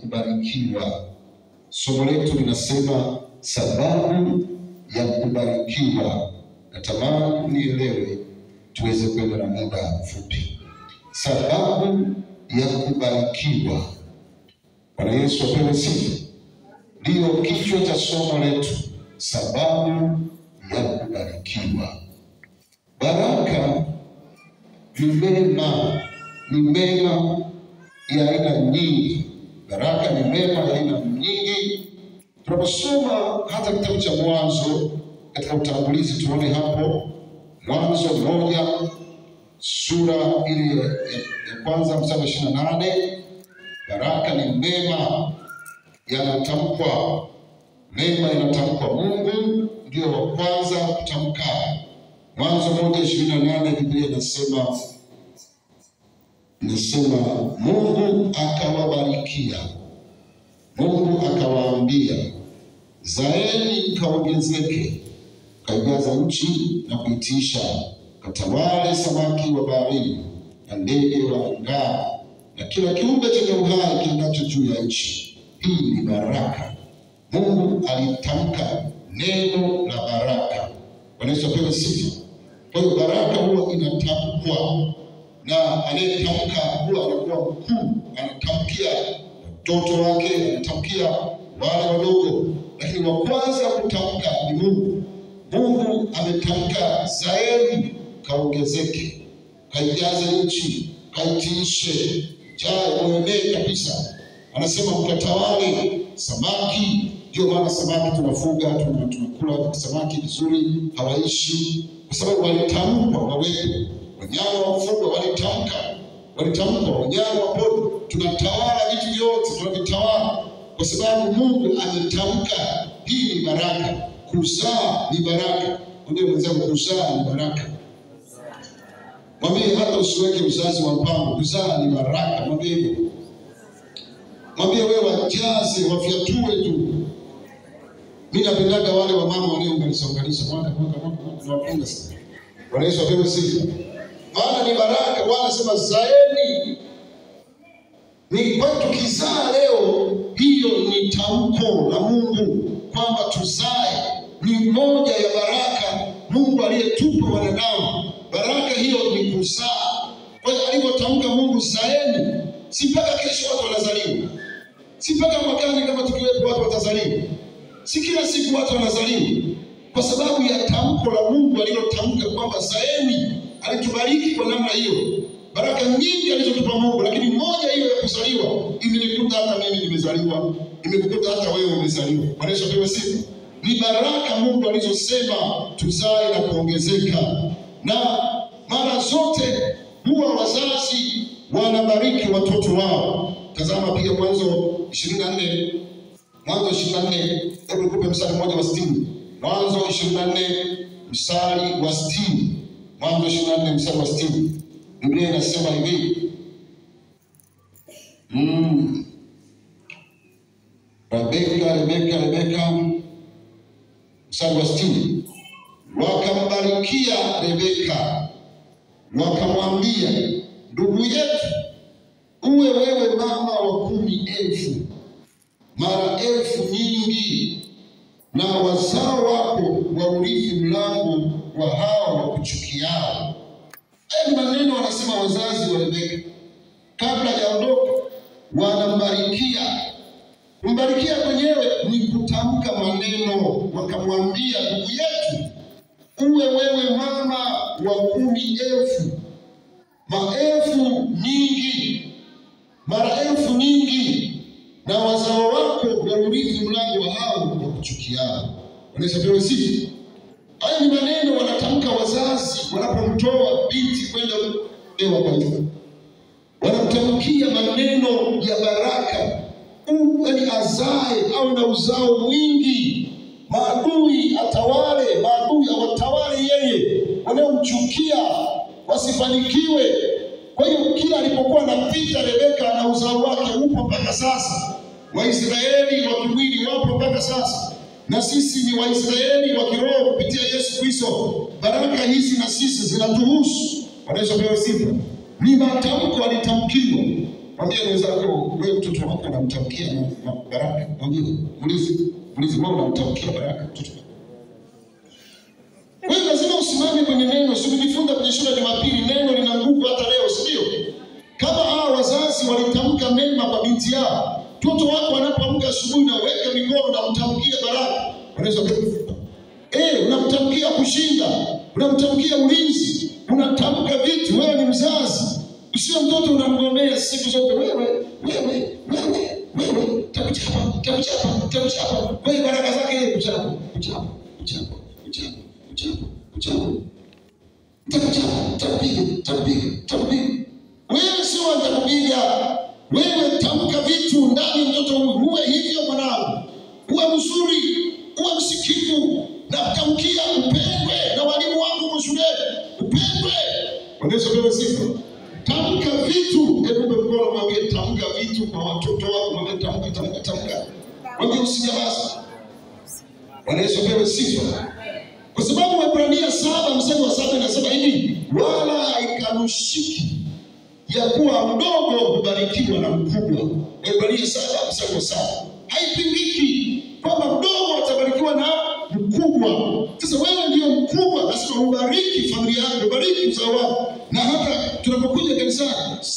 kubarikiwa. Somo letu linasema sababu ya kubarikiwa. Natamani nielewe tuweze kwenda na muda mfupi. Sababu ya kubarikiwa. Bwana Yesu apewe sifa. Ndio kichwa cha somo letu, sababu ya kubarikiwa. Baraka ni mema ya aina nyingi. Baraka ni mema ya aina nyingi. Tunaposoma hata kitabu cha Mwanzo, katika utangulizi tuone hapo Mwanzo 1 sura ile ya kwanza mstari wa 28, baraka ni mema yanatamkwa. Mema yanatamkwa. Mungu ndio wa kwanza kutamka. Mwanzo 1:28 Biblia inasema Mungu akawabarikia. Mungu akawaambia, zaeni kaongezeke, kaijaza nchi na kuitisha, katawale samaki wa baharini na ndege wa angani na kila kiumbe chenye uhai kiendacho juu ya nchi. Hii ni baraka. Mungu alitamka neno la baraka. Bwana Yesu apewe sifa. Kwa hiyo baraka huwa inatamkwa, na anayetamka huwa anakuwa mkuu. Anatamkia watoto wake, anatamkia wale wadogo, lakini wa kwanza kutamka ni Mungu. Mungu ametamka, zaeni kaongezeke, kaijaze nchi, kaitiishe, jaa muenee kabisa. Anasema mkatawale samaki. Ndio maana samaki tunafuga, tunakula samaki vizuri, hawaishi kwa sababu walitamkwa wawepo. Wanyama wa kufuga walitamkwa, wanyama wa pori. Tunatawala vitu vyote, tunavitawala kwa sababu Mungu ametamka. Hii ni baraka. Kuzaa ni baraka. Ndio mwenzangu, kuzaa ni baraka. Mwambie hata usiweke uzazi wa mpango, kuzaa ni baraka. Mwambie hivyo. Mwambie wewe wajaze, wafiatue tu. Mimi napendaga wale wa mama wanaounganisha mwaka tunawapenda sana. Bwana Yesu apewe sifa. Maana ni baraka. Bwana anasema zaeni. Ni kwa tukizaa leo, hiyo ni tamko la Mungu kwamba tuzae. Ni moja ya baraka Mungu aliyetupa wanadamu. Baraka hiyo ni kuzaa. Kwa hiyo alipotamka Mungu zaeni, si mpaka kesho watu wanazaliwa. Si mpaka mwakani kama tukiwepo watu watazaliwa. Si kila siku watu wanazaliwa. Kwa sababu ya tamko la Mungu alilotamka kwamba zaeni. Alitubariki kwa namna hiyo. Baraka nyingi alizotupa Mungu, lakini moja hiyo ya kuzaliwa imenikuta hata mimi nimezaliwa, imekukuta hata wewe umezaliwa. Bwana Yesu apewe sifa. Ni baraka Mungu alizosema tuzae na kuongezeka. Na mara zote huwa wazazi wanabariki watoto wao. Tazama pia Mwanzo 24. Hebu nikupe mstari mmoja wa 60. Mwanzo 24 mstari wa 60. Mwanzo 24 mstari wa 60. Biblia inasema hivi. Rebeka mstari wa 60. Wakambarikia Rebeka, wakamwambia, ndugu yetu, uwe wewe mama wa 10,000 mara 1000 nyingi, na wazao wako waurithi mlango wa hao wakuchukiao. Haya maneno wanasema wazazi wa Rebeka kabla hajaondoka, wanambarikia. Kumbarikia kwenyewe ni kutamka maneno. Wakamwambia, ndugu yetu, uwe wewe mama wa 10,000 maelfu nyingi, mara 1000 nyingi, na wazao wako waurithi mlango wa hao wakuchukiao. Wanahesabiwa sifa. Haya ni maneno wanatamka wazazi wanapomtoa binti kwenda kuolewa kwa hivyo. Wanamtamkia maneno ya baraka. Yaani azae au na uzao mwingi. Maadui atawale, maadui awatawale yeye. Wanaomchukia wasifanikiwe. Kwa hiyo kila alipokuwa anapita Rebeka na uzao wake upo mpaka sasa. Waisraeli wa kimwili wapo mpaka sasa. Na sisi ni Waisraeli wa kiroho kupitia Yesu Kristo. Baraka hizi na sisi zinatuhusu. Bwana Yesu apewe sifa. Ni matamko alitamkiwa. Mwambie mwenzako, wewe mtoto wako unamtamkia na baraka. Mwambie, muulize wewe unamtamkia baraka mtoto wako. Wewe lazima usimame kwenye neno. Usijifunza kwenye shule ya Jumapili, neno lina nguvu hata leo, si ndio? Kama hao wazazi walitamka mema kwa binti yao, mtoto wako anapoamka asubuhi na weka mikono na mtamkia baraka, unaweza kufuta. Unamtamkia kushinda, unamtamkia ulinzi, unatamka vitu. Wewe ni mzazi, usio mtoto unamgomea siku zote. Wewe takuchapa. Wewe baraka zake yeye kuchapa. Takupiga. Wewe sio atakupiga. Wewe tamka vitu ndani mtoto uwe hivyo mwanangu. Uwe mzuri, uwe msikivu, na tamkia upendwe na walimu wako shuleni. Upendwe. Wanaweza kuwa sifa. Tamka vitu. Hebu mkono mwambie tamka vitu kwa watoto wako. Mwambie tamka. Mwambie usinyamaze. Wanaweza kuwa sifa. Kwa sababu Waebrania 7:7 inasema hivi, wala haikanushiki ya kuwa mdogo hubarikiwa na mkubwa. Waebrania 7:7. Haipingiki kwamba mdogo atabarikiwa na mkubwa. Sasa wewe ndio mkubwa, lazima ubariki familia yako, ubariki uzao wako. Na hata tunapokuja kanisani,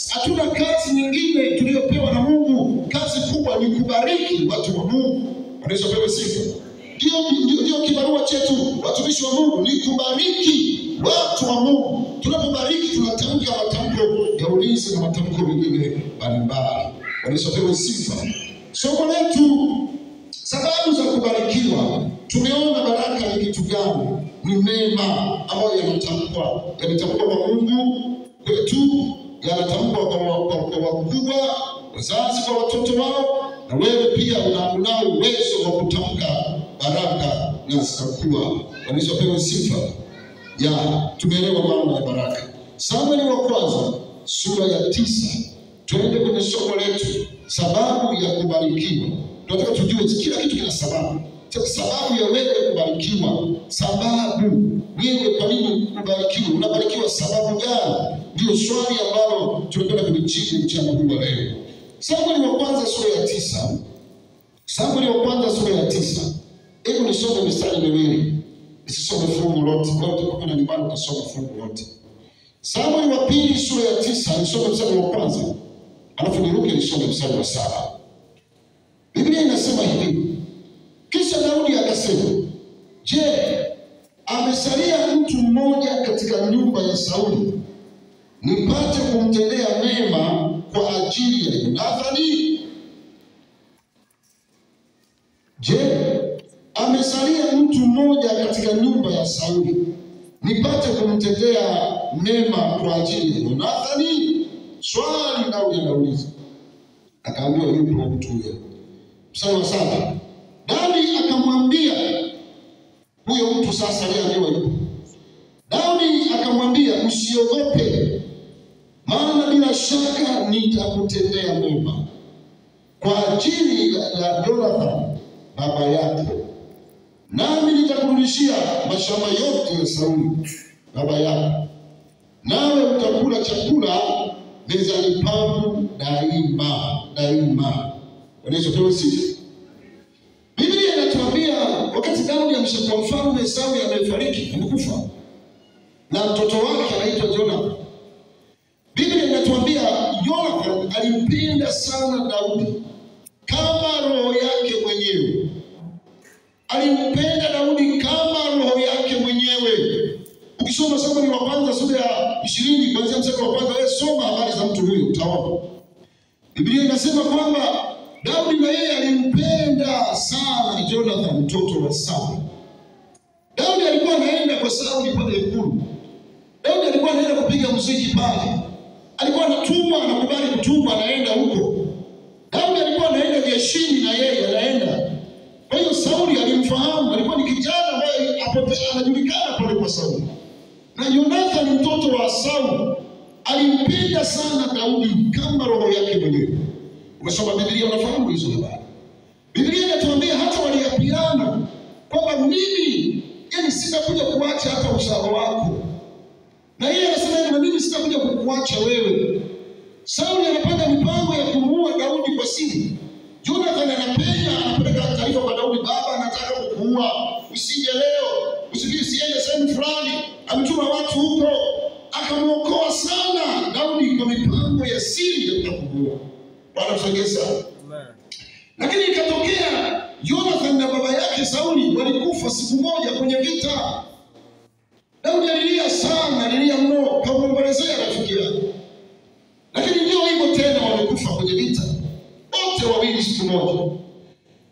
hatuna kazi nyingine tuliyopewa na Mungu. Kazi kubwa ni kubariki watu wa Mungu. Wanaweza kupewa sifa. Ndio kibarua chetu watumishi wa Mungu, ni kubariki watu wa Mungu. Tunapobariki tunatamka matamko ya ulinzi na matamko mengine mbalimbali. Wanaweza kupewa sifa. Somo letu, sababu za kubarikiwa. Tumeona baraka ni kitu gani? Ni mema ambayo yanatamkwa kwa Mungu kwetu, yanatamkwa kwa wakubwa, wazazi kwa watoto wao, na wewe pia unao uwezo wa kutamka baraka na zitakuwa. Wanaweza kupewa sifa. Tumeelewa maana ya baraka. Samueli wa kwanza sura ya 9. Tuende kwenye somo letu, sababu ya kubarikiwa. Tunataka tujue kila kitu kina sababu. Sababu ya wewe kubarikiwa. Sababu wewe kwa nini kubarikiwa? Unabarikiwa sababu gani? Ndio swali ambalo tunataka kujibu mchana huu wa leo. Samueli wa kwanza sura ya 9. Samueli wa kwanza sura ya 9. Hebu nisome mistari miwili. Nisisome fungu lote. Kwa hiyo kwa nyumbani utasoma fungu lote. Samueli wa pili sura ya 9, nisome mstari wa kwanza. Alafu niruke nisome mstari wa 7. Biblia inasema hivi. Kisha Daudi akasema, je, amesalia mtu mmoja katika nyumba ya Sauli nipate kumtendea mema kwa ajili ya Yonathani? Je, amesalia mtu mmoja katika nyumba ya Sauli nipate kumtendea mema kwa ajili ya Yonathani? Swali Daudi anauliza. Akaambiwa yupo mtu huyo. Mstari wa 7. Daudi akamwambia huyo mtu sasa aliambiwa yupo. Daudi akamwambia, usiogope, maana bila shaka nitakutendea mema kwa ajili ya Yonathani baba yako, nami nitakurudishia mashamba yote ya Sauli baba yako, nawe utakula chakula mezani pangu daima. Wanaweza kupewa sifa. Biblia inatuambia wakati Daudi ameshakuwa mfalme, Sauli amefariki, amekufa, na mtoto wake anaitwa Jonathan. Biblia inatuambia Jonathan alimpenda sana Daudi kama roho yake mwenyewe. Alimpenda Daudi kama roho yake mwenyewe. Ukisoma Samueli wa kwanza sura ya 20 kuanzia mstari wa kwanza, wewe soma habari za mtu huyo utaona. Biblia inasema kwamba Daudi na yeye alimpenda sana Jonathan mtoto wa Sauli. Daudi alikuwa anaenda kwa Sauli pale ikulu. Daudi alikuwa anaenda kupiga muziki pale. Alikuwa anatumwa, anakubali kutumwa, anaenda huko. Daudi alikuwa anaenda jeshini na yeye anaenda. Kwa hiyo Sauli alimfahamu, alikuwa ni kijana ambaye anajulikana pale kwa Sauli. Na Jonathan mtoto wa Sauli alimpenda sana Daudi kama roho yake mwenyewe. Umesoma Biblia unafahamu hizo habari. Biblia inatuambia hata waliapiana kwamba mimi sitakuja kuacha hata uzao wako. Na yeye anasema mimi sitakuja kukuacha wewe. Sauli anapanga mipango ya siri. Jonathan anapenya, anapeleka taarifa kwa Daudi, baba anataka kukuua, usije leo, usiende sehemu fulani, ametuma watu huko. Akamuokoa sana Daudi kwa mipango ya siri ya kukuua. Bwana msogeza. Amen. Lakini ikatokea Jonathan na baba yake Sauli walikufa siku moja kwenye vita. Daudi alilia sana, alilia mno, kamuombolezea rafiki yake. Lakini ndio hivyo tena, wamekufa kwenye vita wote wawili siku moja.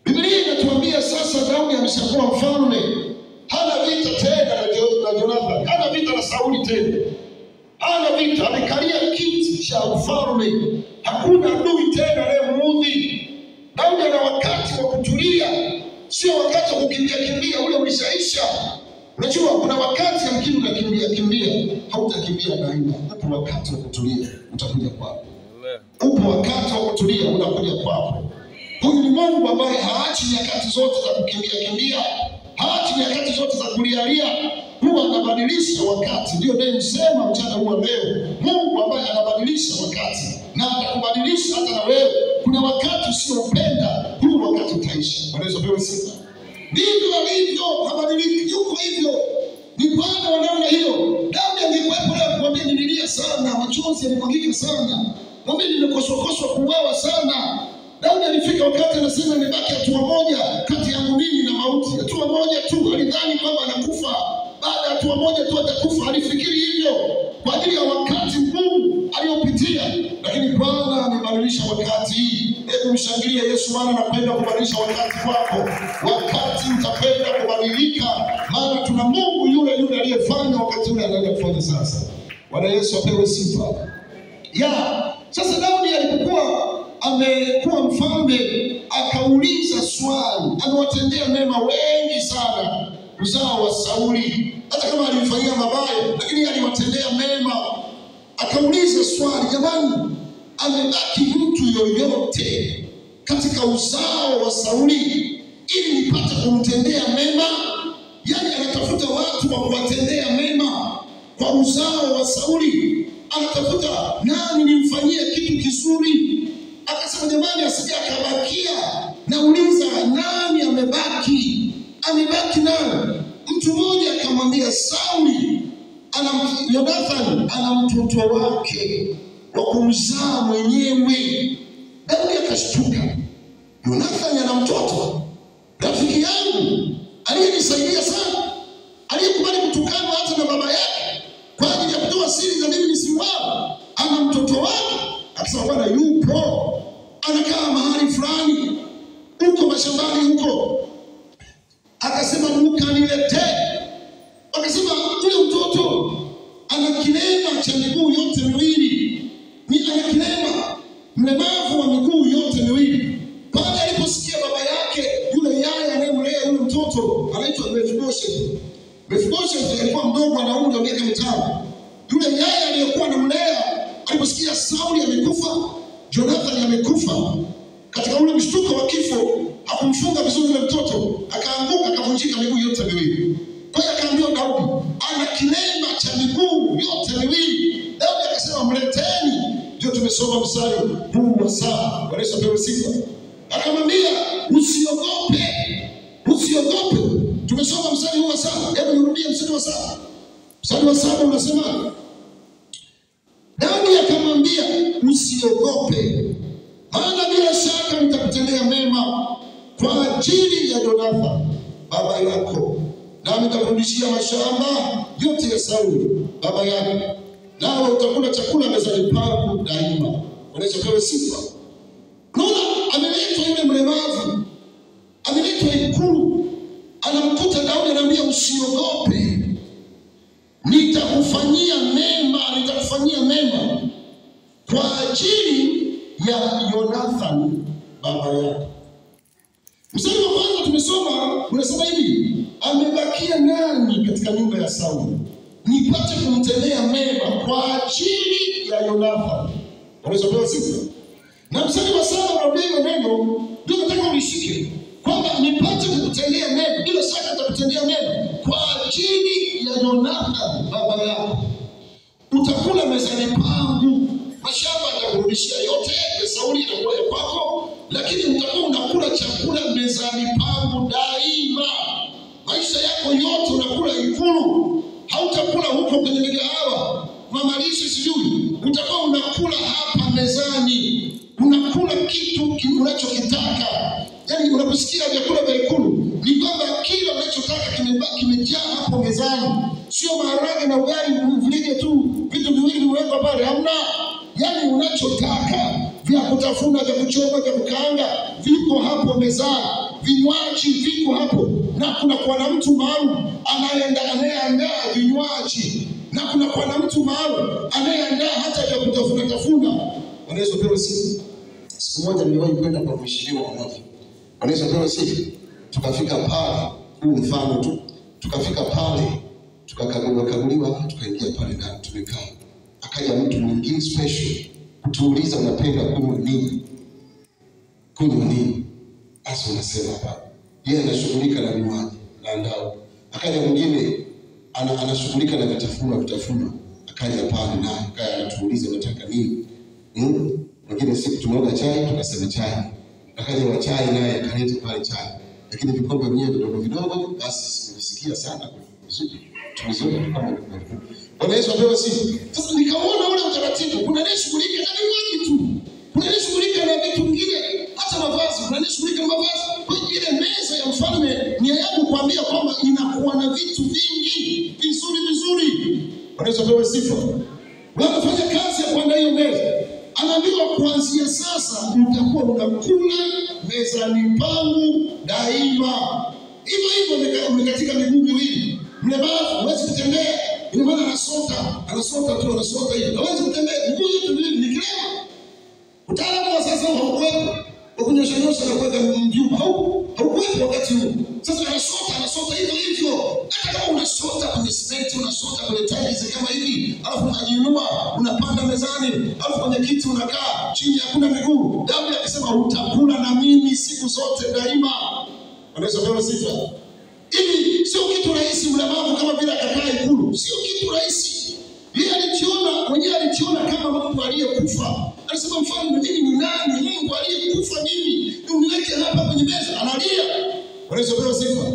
Biblia inatuambia sasa Daudi ameshakuwa mfalme, hana vita tena na Jonathan, hana vita na Sauli tena, hana vita, amekalia kiti cha ufalme, hakuna adui tena anayemuudhi. Daudi ana wakati wa kutulia, sio wakati wa kukimbia, ule ulishaisha. Unajua kuna wakati amkini unakimbia, hautakimbia daima. Upo wakati wa kutulia, utakuja kwako. Upo wakati wa kutulia, unakuja kwako. Huyu ni Mungu ambaye haachi nyakati zote za kukimbia, haachi nyakati zote za kulialia. Huwa anabadilisha wakati. Ndio ndiye msema mchana huu leo, Mungu ambaye anabadilisha wakati, na atakubadilisha hata na wewe. Kuna wakati usiopenda, huu wakati utaisha. Wanaweza pewa sifa. Ndivyo alivyo, habadiliki, yuko hivyo. Ni Bwana wa namna hiyo. Daudi angekuwepo leo kumwambia nililia sana, machozi yalimwagika sana, mwambie nimekoswa kuuawa sana. Daudi alifika wakati anasema nimebaki hatua moja kati yangu mimi na mauti. Hatua moja tu, alidhani kwamba anakufa. Baada ya hatua moja tu atakufa, alifikiri hivyo kwa ajili ya wakati mgumu aliopitia. Lakini Bwana amebadilisha wakati. Hebu mshangilie Yesu, maana anapenda kubadilisha wakati wako. Wakati utapenda kubadilika, maana tuna Mungu yule aliyefanya wakati ule anaenda kufanya sasa. Bwana Yesu apewe sifa. Sasa Daudi alipokuwa amekuwa mfalme, akauliza swali. Amewatendea mema wengi sana uzao wa Sauli, hata kama alimfanyia mabaya, lakini aliwatendea mema. Akauliza swali, jamani, amebaki mtu yoyote katika uzao wa Sauli ili nipate kumtendea mema? Yani anatafuta watu wa kuwatendea mema kwa uzao wa Sauli. Anatafuta nani nimfanyie kitu kizuri. Akasema jamani, asije akabakia. Nauliza, nani amebaki? Amebaki nani? Mtu mmoja akamwambia, Sauli Jonathan ana mtoto wake wa kumzaa mwenyewe. Daudi akashtuka, Jonathan ana mtoto? Rafiki yangu aliyenisaidia sana, aliyekubali kutukana hata na baba yake kwa ajili ya kutoa siri za mimi nisiuawe, ana mtoto wake? Akasema bwana yupo, anakaa mahali fulani huko mashambani huko. Akasema mkaniletee. Akasema ule mtoto ana kilema cha miguu yote miwili, ana kilema, mlemavu wa miguu yote miwili. Pale aliposikia baba yake, yule yaya anayemlea yule mtoto anaitwa Mephibosheth alikuwa mdogo, ana umri wa miaka 5. Yule yaya aliyekuwa anamlea aliposikia Sauli amekufa, Jonathan amekufa, katika ule mshtuko wa kifo hakumfunga vizuri yule mtoto, akaanguka akavunjika miguu yote miwili. Kwa hiyo akaambiwa Daudi ana kilema cha miguu yote miwili. Daudi akasema mleteni. Ndio tumesoma mstari huu wa 7. Bwana Yesu apewe sifa. Akamwambia usiogope. Tumesoma mstari huu wa 7. Hebu nirudie mstari wa 7. Mstari wa 7 unasema, Daudi akamwambia usiogope, maana bila shaka nitakutendea mema kwa ajili ya Jonathan baba yako, na nitakurudishia mashamba yote ya Sauli baba yako, nawe utakula chakula mezani pangu daima. Unaweza kuwa sifa. Naona ameletwa yule mlemavu, ameletwa ikulu, anamkuta Daudi, anamwambia usiogope, nitakufanyia mema kwa ajili ya Jonathan baba yako. Mstari wa kwanza tumesoma unasema hivi, amebakia nani katika nyumba ya Sauli nipate kumtendea mema kwa ajili ya Jonathan. Unaweza kuelewa sifa. Na mstari wa 7 unarudia neno, ndio nataka ulishike, kwamba nipate kumtendea mema, bila shaka nitakutendea mema kwa ajili ya Jonathan baba yako. Utakula mezani pangu, mashamba atakurudishia yote ya Sauli, itakuwa ya kwako, mezani pangu daima. Maisha yako yote unakula Ikulu. Hautakula huko kwenye migahawa, mamalishe sijui. Utakuwa unakula hapa mezani. Unakula kitu unachokitaka. Yaani unaposikia vyakula vya Ikulu, ni kwamba kila unachotaka kimejaa hapo mezani. Sio maharage na ugali vilivyo tu, vitu viwili viwekwa pale, hamna. Yaani unachotaka, vya kutafuna, vya kuchoma, vya kukaanga, viko hapo mezani. Vinywaji viko hapo. Na kuna kwa na mtu maalum anayeandaa vinywaji. Na kuna kwa na mtu maalum anayeandaa hata vya kutafuna. Wanaweza pewa siku moja niliwahi kwenda kwa mheshimiwa mmoja. Wanaweza pewa tukafika pale, huu mfano tu. Tukafika pale, tukakaguliwa, tukaingia pale ndani, tumekaa. Akaja mtu mwingine special kutuuliza unapenda kunywa nini? Kunywa nini? Asa unasema hapa. Yeye anashughulika na vinywaji na ndao. Akaja mwingine anashughulika na vitafuna. Akaja pale naye, akaya anatuuliza unataka nini? Mwingine siku tumeoga chai, tukasema chai. Akaja wa chai naye akaleta pale chai. Lakini vikombe vyenyewe vidogo basi nisikia sana vizuri. Tumezoea kama vikombe. Bwana Yesu apewe sifa. Sasa nikaona ule utaratibu, kuna anayeshughulika na vinywaji tu. Kuna anayeshughulika na vitu vingine, hata mavazi, kuna anayeshughulika na mavazi. Kwa ile meza ya mfalme ni yangu kuambia kwamba inakuwa na vitu vingi, vizuri. Bwana Yesu apewe sifa. Wanafanya kazi ya kuandaa hiyo meza. Anaambiwa kuanzia sasa utakuwa unakula mezani pangu daima. Hivyo umekatika miguu miwili. Mlemavu huwezi kutembea. Ina maana anasota hivi. Hawezi kutembea. Miguu yote miwili ni kilema. Utaalamu wa sasa haukuwepo. Kunyosha na kuweka mjumba haukuwepo wakati huo. Sasa anasota hivyo. Hata kama unasota kwenye simenti, unasota kwenye tiles kama hivi, alafu unajiinua, unapanda mezani, alafu kwenye kiti unakaa, chini hakuna miguu. Daudi akisema utakula na mimi siku zote daima. Wanaweza pewa sifa. Hivi sio kitu rahisi mlemavu kama vile akakaa Ikulu. Sio kitu rahisi. Yeye alijiona kama Mungu aliyekufa. Alisema mfalme, mimi ni nani? Mungu aliyekufa mimi. Uniweke hapa kwenye meza. Analia. Wanaweza pewa sifa.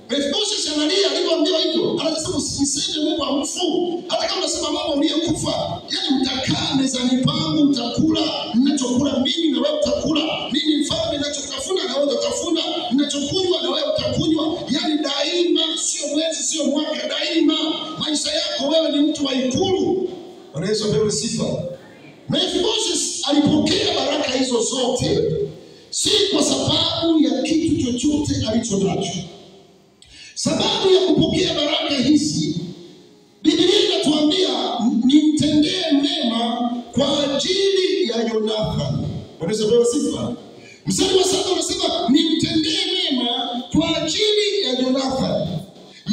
Mefiboshethi analia, alivyoambiwa hivyo. Anasema usiseme Mungu amfu. Hata kama unasema mama uliyekufa, yaani utakaa mezani pangu, utakula ninachokula mimi na wewe utakula. Mimi mfalme ninachotafuna na wewe utatafuna. Ninachokunywa na wewe utakunywa. Yaani daima, sio mwezi, sio mwaka, daima. Maisha yako wewe ni mtu wa Ikulu. Wanaweza pewa sifa. Mefiboshethi alipokea baraka hizo zote si kwa sababu ya kitu chochote alichonacho. Sababu ya kupokea baraka hizi, Biblia inatuambia nimtendee mema kwa ajili ya Yonathani. Wanaweza pewa sifa. Mstari wa 7 unasema nimtendee mema kwa ajili ya Yonathani.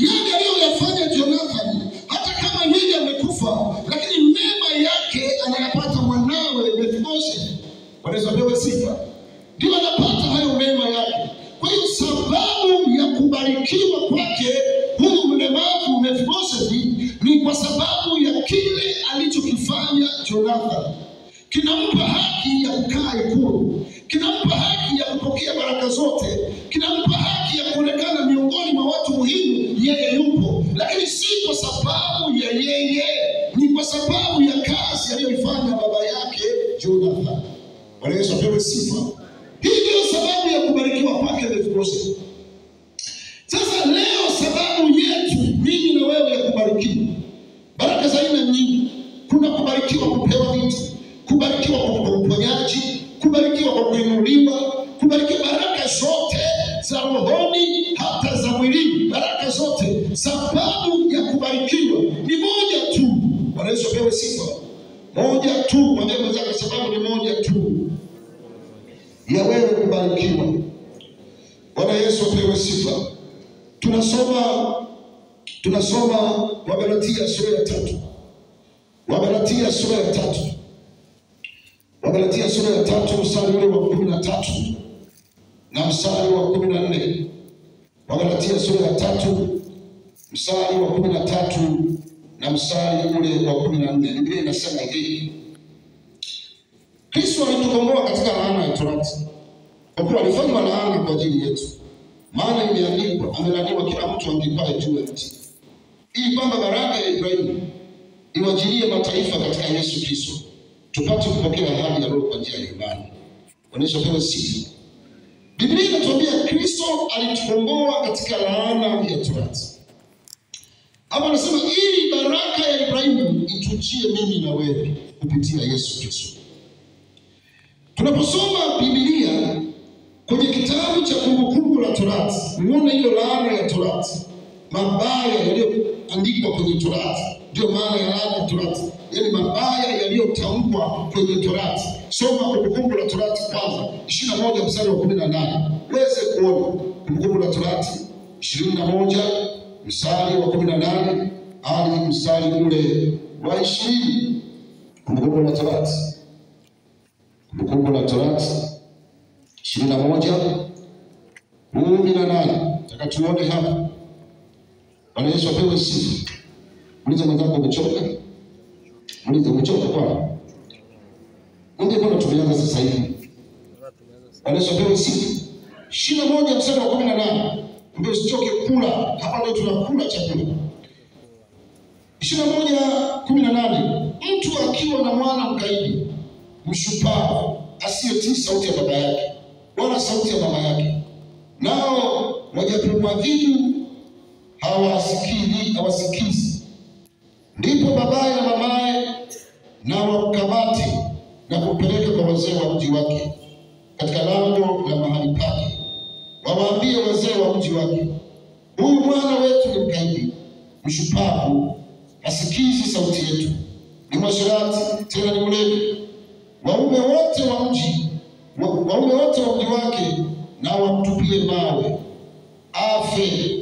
Yale aliyoyafanya Yonathani, hata kama yeye amekufa, lakini mema yake anayapata mwanawe Mefiboshethi. Wanaweza pewa sifa. Ndio anapata hayo mema yake. Kwa hiyo sababu ya kubarikiwa kwake huyu mlemavu Mefiboshethi ni kwa sababu ya kile alichokifanya Yonathani. Kinampa haki ya kukaa Ikulu. Kinampa haki ya kupokea baraka zote. Kinampa haki ya kuonekana miongoni mwa watu muhimu, yeye yupo. Lakini si kwa sababu ya yeye, ni kwa sababu ya kazi aliyoifanya baba yake Yonathani. Bwana Yesu apewe sifa. Hii ndio sababu ya kubarikiwa kwake Mefiboshethi. Sasa leo sababu yetu mimi na wewe ya kubarikiwa, baraka za aina nyingi. Kuna kubarikiwa kupewa vitu, kubarikiwa kwa uponyaji, kubarikiwa kwa kuinuliwa, kubarikiwa baraka zote za rohoni hata za mwilini, baraka zote. Sababu ya kubarikiwa ni moja tu. Bwana Yesu apewe sifa. Moja tu. Mwambie mwenzako sababu ni moja tu ya wewe kubarikiwa. Bwana Yesu apewe sifa. Tunasoma Wagalatia sura ya 3. Wagalatia sura ya 3. Wagalatia sura ya 3 mstari ule wa 13 na mstari wa 14. Wagalatia sura ya 3 mstari wa 13 na mstari ule wa 14. Biblia inasema hivi: Kristo alitukomboa katika laana ya torati, kwa kuwa alifanywa laana kwa ajili yetu. Maana imeandikwa, amelaaniwa kila mtu angipaye juu ya mti, ili kwamba baraka ya Ibrahimu iwajilie mataifa katika Yesu Kristo, tupate kupokea ahadi ya Roho kwa njia ya imani. Onyesha pewe sifa. Biblia inatuambia Kristo alitukomboa katika laana ya torati. Hapa anasema ili baraka ya Ibrahimu itujie mimi na wewe kupitia Yesu Kristo. Tunaposoma Biblia kwenye kitabu cha Kumbukumbu la Torati, uone hiyo laana ya torati, mabaya yaliyoandikwa kwenye torati. Ndio maana ya laana ya torati, yaani mabaya yaliyotamkwa kwenye torati. Soma Kumbukumbu la Torati kwanza 21 mstari wa 18 uweze kuona. Kumbukumbu la Torati 21 mstari wa 18 hadi mstari ule wa 20. Kumbukumbu la Torati 21:18. Nataka tuone hapa. Bwana Yesu apewe sifa. Muulize mwenzako umechoka? Muulize umechoka kwa? Ndio bwana tumeanza sasa hivi. Bwana Yesu apewe sifa. 21 mstari wa 18. Ndio usichoke kula. Hapa ndio tunakula chakula. 21:18. Mtu akiwa na mwana mkaidi, mshupavu, asiyetii sauti ya baba yake wala sauti ya mama yake, nao wajapomwadhibu hawasikizi, ndipo babaye na mamaye na wakamate na kumpeleka kwa wazee wa mji wake katika lango la mahali pake, wawaambie wazee wa mji wake, huyu mwana wetu ni mkaidi, mshupavu, hasikizi sauti yetu, ni mwasherati, tena ni mlevi. Waume wote wa mji wake na wamtupie mawe afe.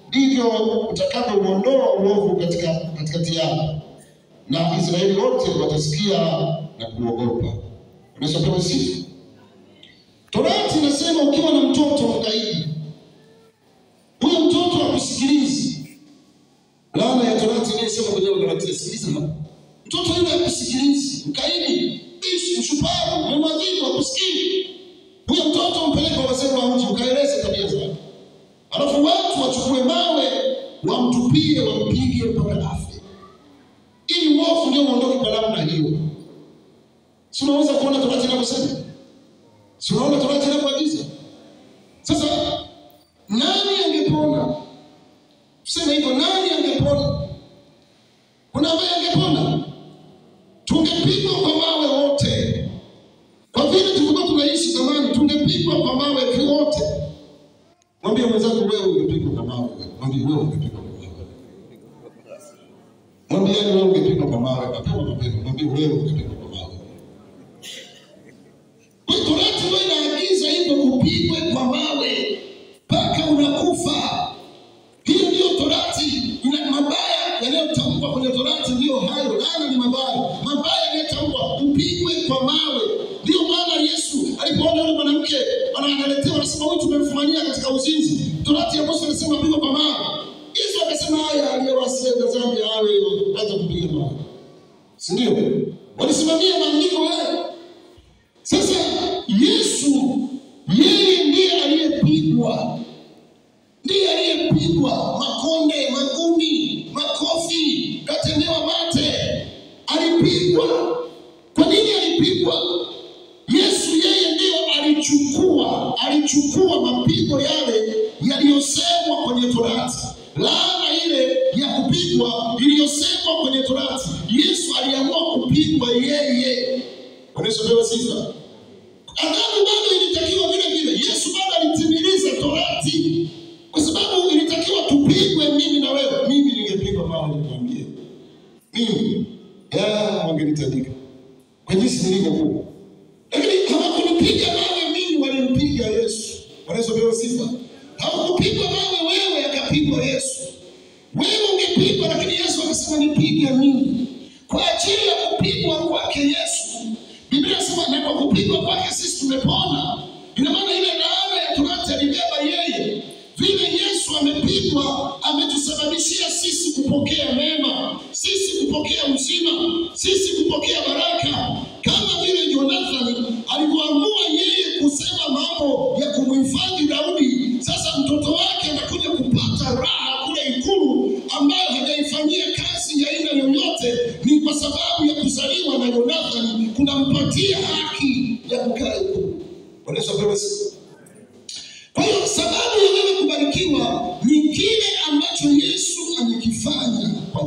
Ndivyo utakavyouondoa uovu katikati yao, na Israeli wote watasikia na kuogopa. Unasopewa sifa. Torati inasema ukiwa na mtoto mkaidi, huyo mtoto hakusikilizi. Laana ya torati inasema kwenye Torati, sikiliza. Mtoto yule hakusikilizi, mkaidi, mshupavu, mwadhibu, hakusikii. Huyo mtoto mpeleke kwa wazee wa mji, ukaeleze tabia zake. Alafu watu wachukue mawe, wamtupie, wampige mpaka afe. Ili uovu ndio uondoke kwa namna hiyo. Si unaweza kuona torati inavyosema? Si unaona torati inavyoagiza? Sasa nani angepona? Tuseme hivyo, nani angepona? Kuna ambaye angepona? Tungepigwa kwa mawe wote. Kwa vile tulikuwa tunaishi zamani, tungepigwa kwa mawe wote. Mwambie mwenzako wewe ungepigwa kwa mawe. Mwambie wewe ungepigwa kwa mawe. Mwambie wewe ungepigwa kwa mawe. Mwambie wewe ungepigwa kwa mawe. Kwa torati ndio inaagiza hivyo, upigwe kwa mawe mpaka unakufa. Hiyo ndio torati. Ina mabaya yanayotamkwa kwenye torati ndio hayo. Laana ni mabaya. Mabaya yanayotamkwa upigwe kwa mawe. Ndio maana Yesu alipoona yule mwanamke analetewa, anasema wewe tumemfumania katika uzinzi. Torati ya Musa inasema pigwa kwa mawe. Yesu akasema haya, aliyewasilia dhambi awe hata kupiga mawe. Si ndio? Walisimamia maandiko haya. Sasa Yesu yeye ndiye aliyepigwa. Ndiye aliyepigwa makonde, magumi, makofi, katendewa mate. Alipigwa. Kwa nini alipigwa? Yesu yeye ndio alichukua mapigo yale yaliyosemwa kwenye torati. Laana ile ya kupigwa iliyosemwa kwenye torati, Yesu aliamua kupigwa yeye. Unaelewa sifa? Adhabu bado ilitakiwa vile vile. Yesu bado alitimiliza torati. Kwa sababu ilitakiwa tupigwe mimi na wewe. Mimi ningepigwa mawe nikwambie. Mimi wangenitandika. Kwa jinsi nilivyokuwa. Lakini hawakunipiga mawe mimi, walimpiga Yesu. Wanaelewa sifa? Hawakupigwa mawe wewe, akapigwa Yesu. Wewe ungepigwa, lakini Yesu akasema nipige mimi. Kwa ajili ya kupigwa kwake Yesu, Biblia inasema na kwa kupigwa kwake sisi tumepona. Ina maana ile laana ya torati alibeba yeye. Vile Yesu amepigwa, ametusababishia sisi kupokea mema, sisi kupokea uzima, sisi kupokea baraka. Kama vile Jonathan alivyoamua yeye kusema mambo ya kumhifadhi Daudi, sasa mtoto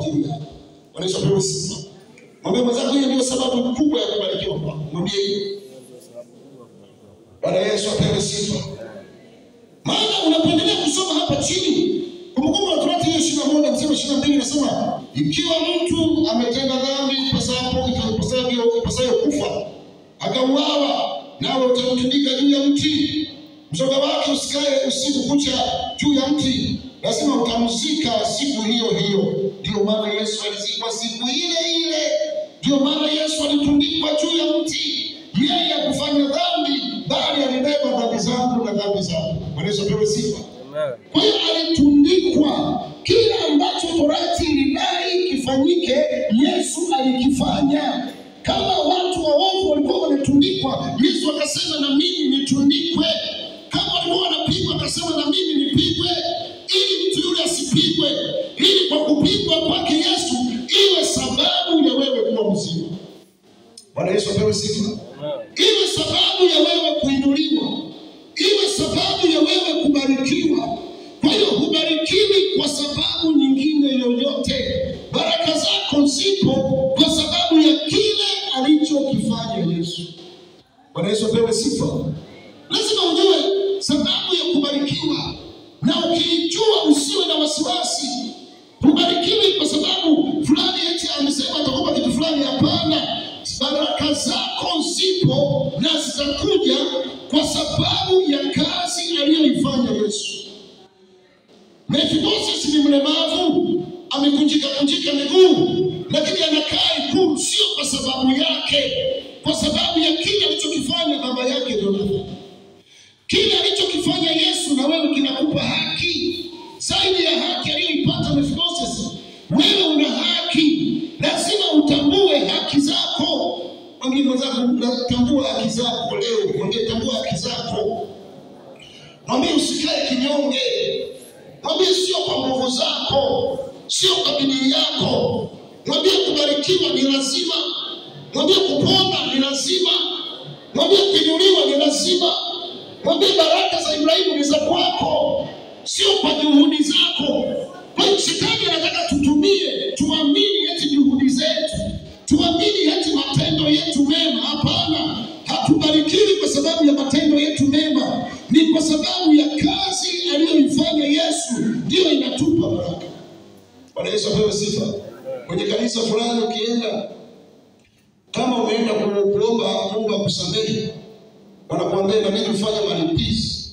ajili yako. Bwana Yesu apewe sifa. Mwambie mwenzako hiyo ndio sababu kubwa ya kubarikiwa kwako. Mwambie hiyo. Bwana Yesu apewe sifa. Maana unapoendelea kusoma hapa chini, Kumbukumbu la Torati 21 mstari 22 inasema, ikiwa mtu ametenda dhambi ipasayo kufa, akauawa, nawe utamtundika juu ya mti, mzoga wake usikae usiku kucha juu ya mti, lazima utamzika siku hiyo hiyo. Ndio maana Yesu alizikwa siku ile ile. Ndio maana Yesu alitundikwa juu ya mti. Yeye hakufanya dhambi, bali alibeba dhambi zangu na dhambi zako. Bwana Yesu apewe sifa. Kwa hiyo alitundikwa. Kile ambacho Torati ilidai kifanyike, Yesu alikifanya. Kama watu waovu walikuwa wanatundikwa, Yesu akasema na mimi nitundikwe. Kama walikuwa wanapigwa, akasema na mimi nipigwe, ili mtu yule asipigwe, ili kwa kupigwa kwake Yesu iwe sababu ya wewe kuwa mzima. Bwana Yesu apewe sifa. Iwe sababu ya wewe kuinuliwa, iwe sababu ya wewe kubarikiwa. Kwa hiyo hubarikiwi kwa sababu nyingine yoyote. Baraka zako zipo kwa sababu ya kile alichokifanya Yesu. Bwana Yesu apewe sifa. Lazima ujue sababu ya kubarikiwa, na ukijua usiwe na wasiwasi. Hubarikiwi kwa sababu fulani eti amesema atakupa kitu fulani. Hapana. Baraka zako zipo na zitakuja kwa sababu ya kazi aliyoifanya Yesu. Mefibosesi ni mlemavu, amekunjika miguu, lakini anakaa Ikulu sio kwa sababu yake, kwa sababu ya kile alichokifanya baba yake Jonathan. Kile alichokifanya Yesu na wewe kinakupa haki. Zaidi ya haki aliyoipata Mefibosesi, wewe una haki. Lazima utambue haki zako. Mwambie mwenzako, tambua haki zako leo. Mwambie tambua haki zako. Mwambie usikae kinyonge. Mwambie sio kwa nguvu zako, sio kwa bidii yako. Mwambie kubarikiwa ni lazima. Mwambie kupona ni lazima. Mwambie kuinuliwa ni lazima. Mwambie baraka za Ibrahimu ni za kwako, sio kwa juhudi zako. Kwa hiyo shetani anataka tutumie, tuamini eti juhudi zetu, tuamini eti matendo yetu mema. Hapana, hatubarikiwi kwa sababu ya matendo yetu mema. Ni kwa sababu ya kazi aliyoifanya Yesu ndio inatupa baraka. Bwana Yesu apewe sifa. Kwenye kanisa fulani ukienda, kama umeenda kuomba Mungu akusamehe, wanakuambia na nini ufanye malipizi.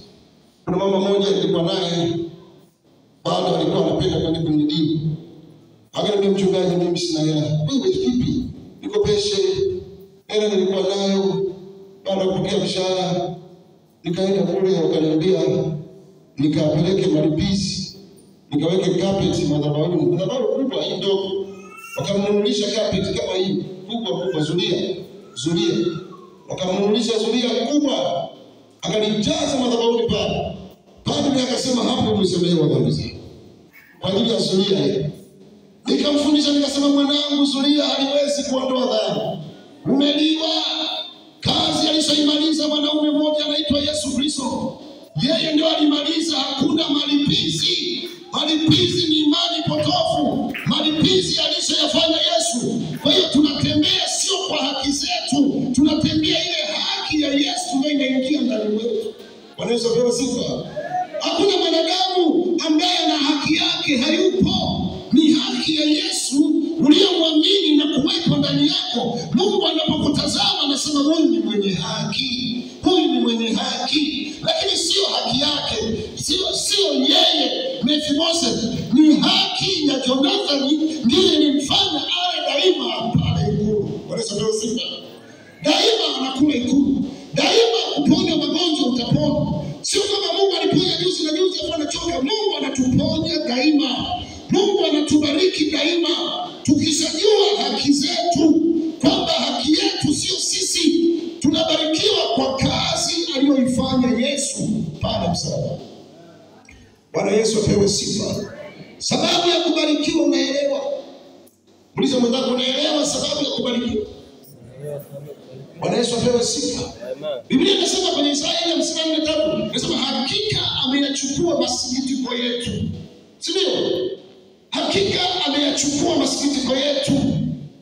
Kuna mama mmoja nilikuwa naye, bado alikuwa anapenda kwenda kwenye dini. Akaniambia, mchungaji, mimi sina hela. Wewe vipi? Nikopeshe. Hela nilikuwa nayo, baada ya kupokea mshahara nikaenda kule, wakaniambia nikapeleke malipizi, nikaweke carpet madhabahuni. Madhabahu kubwa hii ndogo, wakamnunulisha carpet kama hii kubwa, zulia. Wakamnunulisha zulia kubwa, akanijaza madhabahuni pale. Padri akasema, hapo umesemehewa dhambi zako kwa ajili ya zulia hii. Nikamfundisha, nikasema, mwanangu, zulia haliwezi kuondoa dhambi. Umeliwa. Kazi alishaimaliza mwanaume mmoja anaitwa Yesu Kristo. Yeye ndio alimaliza, hakuna malipizi. Malipizi ni imani potofu. Malipizi alishayafanya Yesu. Kwa hiyo tunatembea sio kwa haki zetu, tunatembea ile haki ya Yesu ndio inaingia ndani mwetu. Bwana Yesu apewe sifa. Hakuna mwanadamu ambaye ana haki yake, hayupo. Ni haki ya Yesu uliyomwamini na kuwepo ndani yako. Mungu anapokutazama anasema, huyu ni mwenye haki, huyu ni mwenye haki. Lakini sio haki yake, sio yeye Mefibosesi, ni haki ya Jonathan ndiye ilimfanya awe daima pale Ikulu. Bwana Yesu apewe sifa. Daima anakula Ikulu, daima kuponya magonjwa utapona. Sio kama Mungu aliponya juzi hapo anachoka. Mungu anatuponya daima. Mungu anatubariki daima. Tukishajua haki zetu, kwamba haki yetu sio sisi, tunabarikiwa kwa kazi aliyoifanya Yesu pale msalaba. Bwana Yesu apewe sifa. Sababu ya kubarikiwa unaelewa? Uliza mwenzako, unaelewa sababu ya kubarikiwa? Bwana Yesu apewe sifa. Biblia inasema kwenye Isaya 54:3, inasema hakika ameyachukua masikitiko yetu. Si ndio? Hakika ameyachukua masikitiko yetu,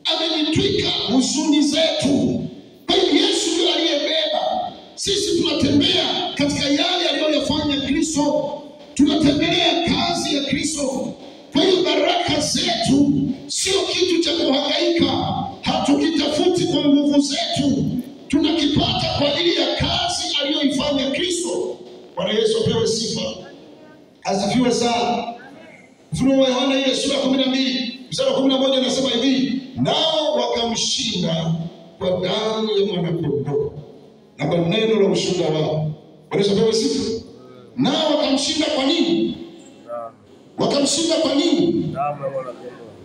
amenitwika huzuni zetu. Kwa hiyo Yesu ndiye aliyebeba. Sisi tunatembea katika yale aliyoyafanya Kristo, tunatembelea kazi ya Kristo. Kwa hiyo baraka zetu sio kitu cha kuhangaika, hatukitafuti kwa nguvu zetu, tunakipata kwa ajili ya kazi aliyoifanya Kristo. Bwana Yesu apewe sifa, asifiwe sana. Ufunuo wa Yohana ile sura 12 mstari wa 11 anasema hivi, nao wakamshinda kwa damu ya mwanakondoo na kwa neno la ushuhuda wao. Bwana Yesu apewe sifa. Nao wakamshinda kwa nini? Wakamshinda kwa nini?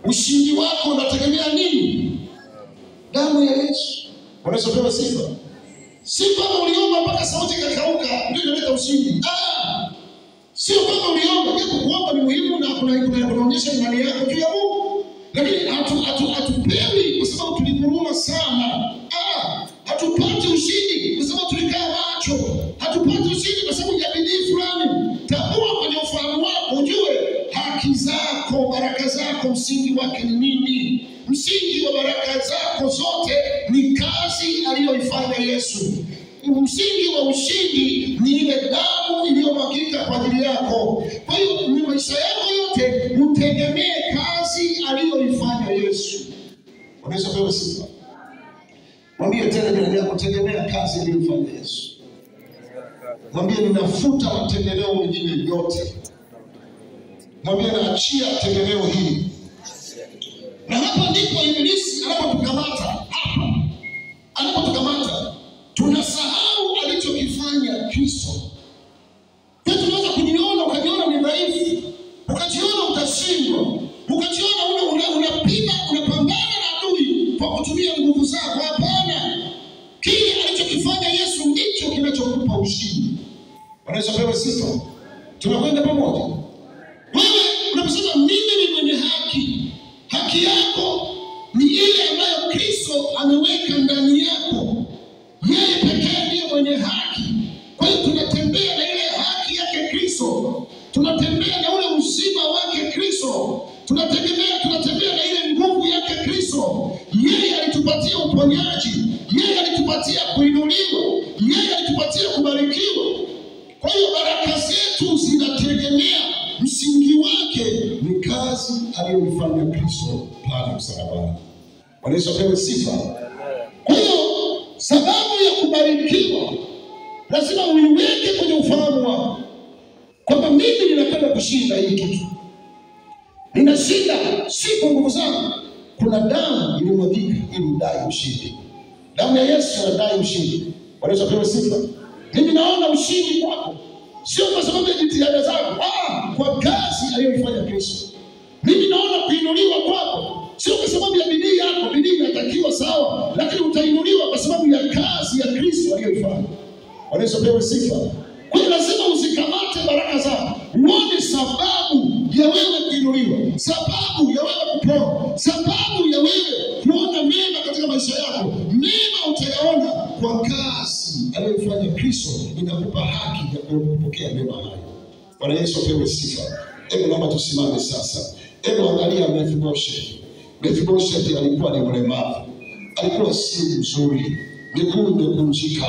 Ushindi wako unategemea nini? Damu ya Yesu. Bwana Yesu apewe sifa. Si kama uliomba mpaka sauti ikakauka ndio inaleta ushindi. Sio kama uliomba, japo kuomba ni muhimu na kunaonyesha imani yako juu ya Mungu. Lakini hatupewi kwa sababu tuliguruma sana. Hatupati ushindi kwa sababu tulikaa macho. Hatupati ushindi kwa sababu ya bidii fulani. Tambua kwenye ufahamu wako, ujue haki zako, baraka zako, msingi wake ni nini? Msingi wa baraka zako zote ni kazi aliyoifanya Yesu. Msingi wa ushindi ni ile damu iliyomwagika kwa ajili yako. Kwa hiyo maisha yako yote utegemee kazi aliyoifanya Yesu. Unaweza kuwa sifa. Mwambie tena jirani yako, tegemea kazi aliyoifanya Yesu. Mwambie ninafuta mategemeo mengine yote. Mwambie naachia tegemeo hili. Na hapa ndipo Ibilisi anapotukamata. Anapotukamata tunasahau alichokifanya Kristo. Tunaweza kujiona, ukajiona ni dhaifu, ukajiona utashindwa, ukajiona unapima, unapambana na adui kwa kutumia nguvu zako. Hapana. Kile alichokifanya Yesu ndicho kinachokupa ushindi. Wanaweza pewa sifa. Tunakwenda pamoja. Wewe unaposema mimi ni mwenye haki, haki yako ni ile ambayo Kristo ameweka ndani yako. Yeye pekee ndiye mwenye haki. Kwa hiyo tunatembea na ile haki yake Kristo. Tunatembea na ule uzima wake Kristo. Tunatembea na ile nguvu yake Kristo. Yeye alitupatia uponyaji. Yeye alitupatia kuinuliwa. Yeye alitupatia kubarikiwa. Kwa hiyo baraka zetu zinategemea, msingi wake ni kazi aliyoifanya Kristo pale msalabani. Bwana Yesu apewe sifa. Kwa hiyo sababu ya kubarikiwa lazima uiweke kwenye ufahamu wako kwamba mimi ninapenda kushinda hii kitu. Ninashinda si kwa nguvu zangu. Kuna damu ilimwagika ili udai ushindi. Damu ya Yesu inadai ushindi. Bwana Yesu apewe sifa. Mimi naona ushindi kwako sio kwa sababu ya jitihada zangu, kwa kazi aliyoifanya Kristo. Mimi naona kuinuliwa kwako sio kwa sababu ya bidii yako. Bidii inatakiwa sawa, lakini utainuliwa kwa sababu ya kazi ya Kristo aliyoifanya. Bwana Yesu apewe sifa. Kwa hiyo lazima uzikamate baraka zako. Uone sababu ya wewe kuinuliwa, sababu ya wewe kupona, sababu ya wewe kuona mema katika maisha yako. Mema utayaona kwa kazi aliyofanya Kristo, inakupa haki ya kupokea mema hayo. Bwana Yesu apewe sifa. Hebu naomba tusimame sasa. Hebu angalia Mefiboshethi. Mefiboshethi alikuwa ni mlemavu. Alikuwa si mzuri, miguu imekunjika,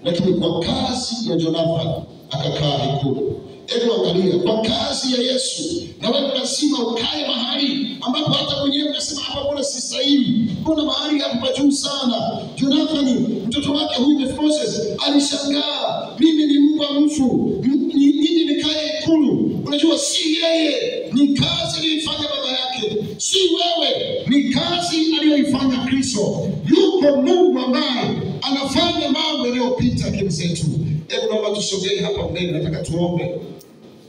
lakini kwa kazi ya Jonathan akakaa ikulu. Hebu angalia kwa kazi ya Yesu. Na wewe lazima ukae mahali ambapo hata mwenyewe unasema hapa mbona si sahihi? Mbona mahali hapa juu sana? Jonathan mtoto wake huyu Mefiboshethi alishangaa, mimi ni mbwa mfu, mimi nikae ikulu. Unajua si yeye, ni kazi aliyoifanya baba yake. Si wewe, ni kazi aliyoifanya Kristo. Yuko Mungu ambaye anafanya mambo yanayopita akili zetu. Hebu naomba tusogee hapa mbele, nataka tuombe.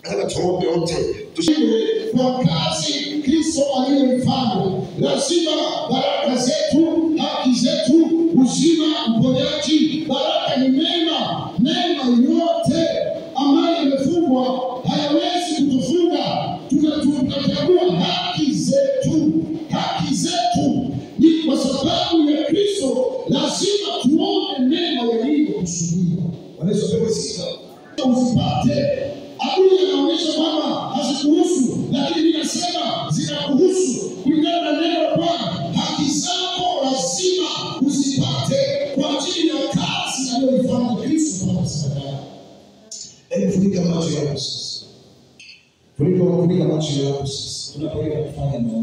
Nataka tuombe wote. Tushinde kwa kazi Kristo aliyoifanya. Lazima baraka zetu, haki zetu, uzima, uponyaji, baraka ni mema. Mema yote ambayo yamefungwa hayawezi kutufunga. Tunachagua haki zetu. Haki zetu ni kwa sababu ya Kristo. Lazima tuone mema yaliyokusudiwa. Bwana Yesu apewe sifa. Usipate adui anaonyesha kwamba hazikuhusu, lakini ninasema zinakuhusu kulingana na neno la Bwana. Haki zako lazima uzipate kwa ajili ya kazi aliyoifanya Kristo kwa msalaba. Hebu funika macho yako sasa. Funika macho yako sasa. Tunapoenda kufanya maombi.